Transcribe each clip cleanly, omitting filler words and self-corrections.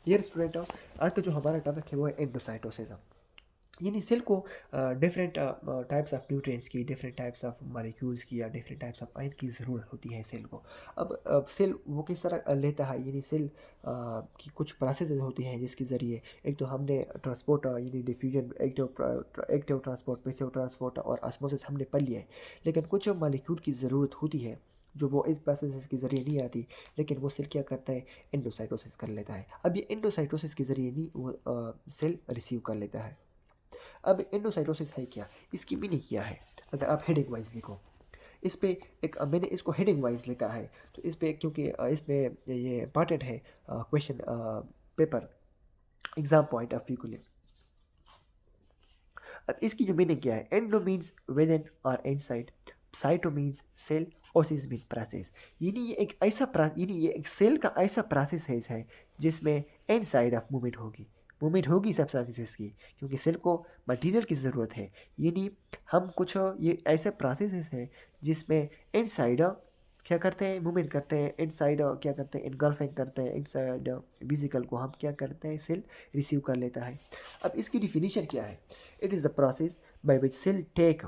Dear student, आज का जो हमारा टॉपिक है वो है एंडोसाइटोसिस। यानी सेल को डिफरेंट टाइप्स ऑफ न्यूट्रिएंट्स की, डिफरेंट टाइप्स ऑफ मॉलिक्यूल्स की या डिफरेंट टाइप्स ऑफ आयन की ज़रूरत होती है सेल को। अब सेल वो किस तरह लेता है, यानी सेल की कुछ प्रोसेस होती हैं जिसके ज़रिए एक तो हमने ट्रांसपोर्ट यानी diffusion, active transport, passive transport और ऑस्मोसिस हमने पढ़ लिया है। लेकिन कुछ मॉलिक्यूल की ज़रूरत होती है जो वो इस प्रोसेस के ज़रिए नहीं आती, लेकिन वो सेल क्या करता है, एंडोसाइटोसिस कर लेता है। अब ये एंडोसाइटोसिस के ज़रिए नहीं वो सेल रिसीव कर लेता है। अब एंडोसाइटोसिस है क्या, इसकी मीनिंग क्या है, अगर आप हेडिंग वाइज देखो इस पे एक मैंने इसको हेडिंग वाइज लिखा है। तो इस पे क्योंकि इसमें ये इंपॉर्टेंट है question paper exam point of view के लिए। अब इसकी जो मीनिंग क्या है, एंडो मीन्स विद इन और inside, cyto means cell, osis mean process. यानी ये एक यानी ये एक सेल का ऐसा प्रोसेस है जिसमें इन साइड ऑफ मूवमेंट होगी सब प्रोसेस की, क्योंकि सेल को मटेरियल की ज़रूरत है। यानी हम कुछ ये ऐसे प्रोसेस हैं जिसमें इन साइड क्या करते हैं, मूवमेंट करते हैं, इनसाइड क्या करते हैं, इनगल्फिंग करते हैं, इनसाइड विजिकल को हम क्या करते हैं, सेल रिसीव कर लेता है। अब इसकी डिफिनीशन क्या है, it is the process by which cell take,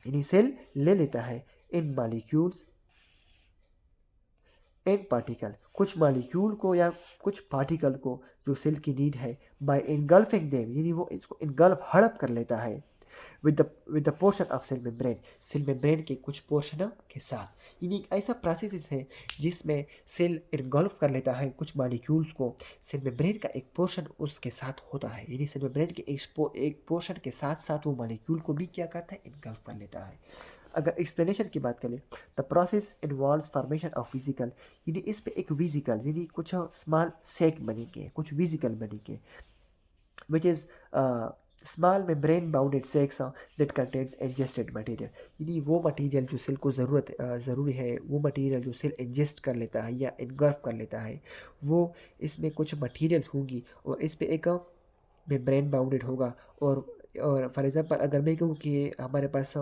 यानी सेल ले लेता है इन मॉलिक्यूल्स, इन पार्टिकल, कुछ मॉलिक्यूल को या कुछ पार्टिकल को जो सेल की नीड है, बाय इनगल्फिंग देम, यानी वो इसको इनगल्फ हड़प कर लेता है with the portion of cell membrane के कुछ पोर्शन के साथ। यानी एक ऐसा प्रोसेस है जिसमें सेल इनगल्फ कर लेता है कुछ मॉलिक्यूल्स को, सेल मेम्ब्रेन का एक पोर्शन उसके साथ होता है, यानी सेल मेम्ब्रेन के एक पोर्शन के साथ साथ वो मॉलिक्यूल को भी क्या करता है, इनगल्फ कर लेता है। अगर एक्सप्लेनेशन की बात करें, the process involve formation of physical, यानी इस पे एक विजिकल यानी कुछ स्मॉल सेक बनेंगे, कुछ विजिकल बनेंगे, which is small membrane bounded sacs that contains ingested material, यानी वो मटेरियल जो सेल को ज़रूरी है, वो मटेरियल जो सेल इंजेस्ट कर लेता है या इनगल्फ कर लेता है, वो इसमें कुछ मटेरियल होंगी और इस पे एक मेम्ब्रेन बाउंडेड होगा। और फॉर एग्जांपल अगर मैं कहूँ कि हमारे पास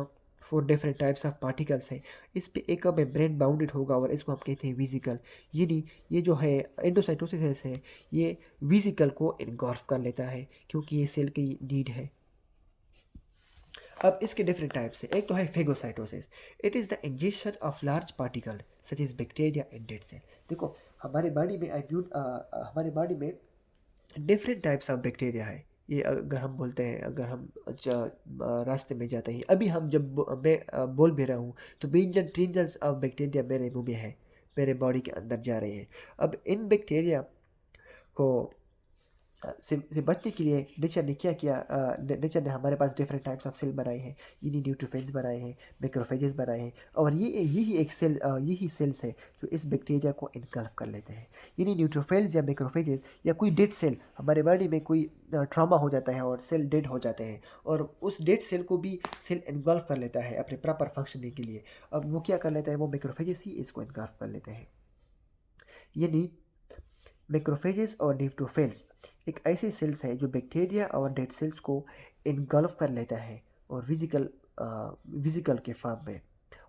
4 डिफरेंट टाइप्स ऑफ पार्टिकल्स हैं, इस पे एक मेम्ब्रेन बाउंडेड होगा और इसको हम कहते हैं विजिकल। यानी ये जो है एंडोसाइटोसिस है, ये विजिकल को इनगॉल्फ कर लेता है क्योंकि ये सेल की नीड है। अब इसके डिफरेंट टाइप्स है, एक तो है phagocytosis, it is the injection of large particle such is bacteria in dead cell. देखो हमारे बॉडी में हमारे बॉडी में डिफरेंट टाइप्स ऑफ बैक्टीरिया है। ये अगर हम बोलते हैं, अगर हम रास्ते में जाते हैं, अभी हम जब मैं बोल भी रहा हूँ तो बिलियन ट्रिलियंस ऑफ बैक्टीरिया मेरे मुंह में है, मेरे बॉडी के अंदर जा रहे हैं। अब इन बैक्टीरिया को से बचने के लिए नेचर ने क्या किया, नेचर ने हमारे पास डिफरेंट टाइप्स ऑफ सेल बनाए हैं, यानी न्यूट्रोफिल्स बनाए हैं, मैक्रोफेजेस बनाए हैं, और यही सेल्स है जो इस बैक्टीरिया को इनकल्फ कर लेते हैं। यानी न्यूट्रोफिल्स या मैक्रोफेजेस या कोई डेड सेल, हमारे बॉडी में कोई ट्रॉमा हो जाता है और सेल डेड हो जाते हैं, और उस डेड सेल को भी सेल इनगल्फ कर लेता है अपने प्रॉपर फंक्शनिंग के लिए। अब वो क्या कर लेता है, वो मैक्रोफेजेस ही इसको इनगल्फ कर लेते हैं। यानी मैक्रोफेजेस और न्यूट्रोफिल्स एक ऐसे सेल्स है जो बैक्टीरिया और डेड सेल्स को इनगल्फ कर लेता है और विजिकल के फॉर्म में,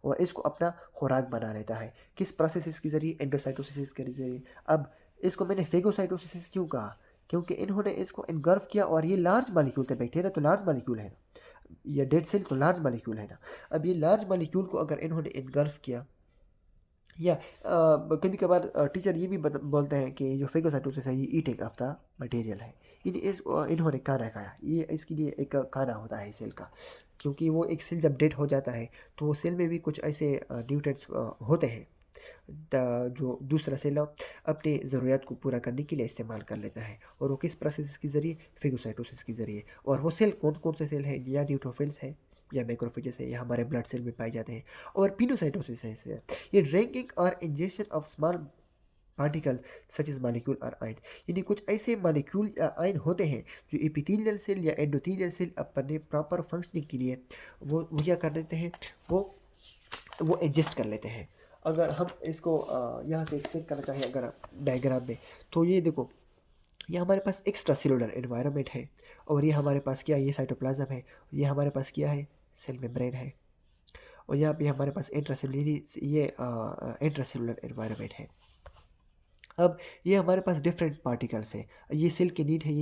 और इसको अपना खुराक बना लेता है। किस प्रोसेस के जरिए, एंडोसाइटोसिस के जरिए। अब इसको मैंने फेगोसाइटोसिस क्यों कहा, क्योंकि इन्होंने इसको इनगल्फ किया और ये लार्ज मॉलिक्यूल थे, बैक्टीरिया तो लार्ज मॉलिक्यूल है ना, या डेड सेल तो लार्ज मॉलिक्यूल है ना। अब ये लार्ज मॉलिक्यूल को अगर इन्होंने इनगल्फ किया, या कभी कभार टीचर ये भी बोलते हैं कि जो फेगोसाइटोसिस है ये ईटिंग ऑफ द मटेरियल है, यानी इन्होंने खाना खाया, ये इसके लिए एक खाना होता है सेल का। क्योंकि वो एक सेल जब डेड हो जाता है तो वो सेल में भी कुछ ऐसे न्यूट्रिएंट्स होते हैं जो दूसरा सेल अपनी ज़रूरियात को पूरा करने के लिए इस्तेमाल कर लेता है, और वो किस प्रोसेस के ज़रिए, फेगोसाइटोसिस के ज़रिए। और वो सेल कौन कौन से सेल हैं, या न्यूट्रोफिल्स है या मैक्रोफेजेस है, या हमारे ब्लड सेल में पाए जाते हैं। और पिनोसाइटोसिस है इसे, ये ड्रिंकिंग और injection of small particle such is molecule और आयन, यानी कुछ ऐसे मॉलिक्यूल या आयन होते हैं जो एपिथेलियल सेल या एंडोथेलियल सेल अपने प्रॉपर फंक्शनिंग के लिए वो क्या कर देते हैं, वो एडजस्ट कर लेते हैं। अगर हम इसको यहाँ से एक्सप्लेन करना चाहें अगर डायग्राम में, तो ये देखो, ये हमारे पास एक्स्ट्रा सेलुलर एनवायरनमेंट है, और ये हमारे पास क्या है, ये साइटोप्लाज्म है, ये हमारे पास क्या है, सेल मेम्ब्रेन है, और यहाँ पे हमारे पास इंट्रासेलुलर एनवायरनमेंट है। अब ये हमारे पास डिफरेंट पार्टिकल्स हैं। ये सेल के नीड है,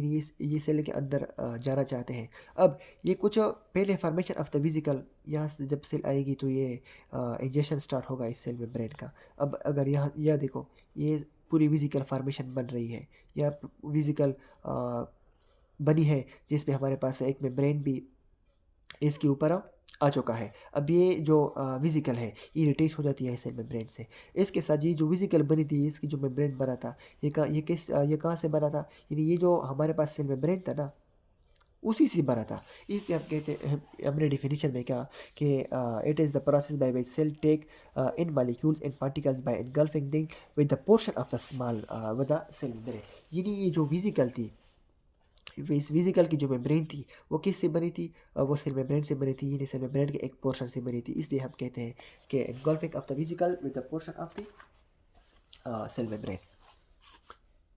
ये सेल के अंदर जाना चाहते हैं। अब ये कुछ पहले फॉर्मेशन ऑफ द विजिकल, यहाँ से जब सेल आएगी तो ये इंजेक्शन स्टार्ट होगा इस सेल मेम्ब्रेन का। अब अगर यहाँ यह देखो, ये पूरी विजिकल फॉर्मेशन बन रही है, या विजिकल बनी है, जिसमें हमारे पास एक मेम्ब्रेन भी इसके ऊपर आ चुका है। अब ये जो विजिकल है ये रिटेच हो जाती है सेल मेम्ब्रेन से। इसके साथ ये जो विजिकल बनी थी, इसकी जो मेम्ब्रेन बना था, ये कहाँ से बना था, यानी ये जो हमारे पास सेल मेम्ब्रेन था ना, उसी से बना था। इसलिए हम कहते हैं, हमने डिफिनीशन में कहा कि it is the process by which cell take in molecules in particles by engulfing thing with the portion of the small with the cell membrane. यानी ये जो विजिकल थी, इस विजिकल की जो मेम्ब्रेन थी वो किससे बनी थी, वो सेल मेम्ब्रेन से बनी थी, यानी सेल मेम्ब्रेन के एक पोर्शन से बनी थी। इसलिए हम कहते हैं कि engulfing of the vesicle with the portion of the cell membrane.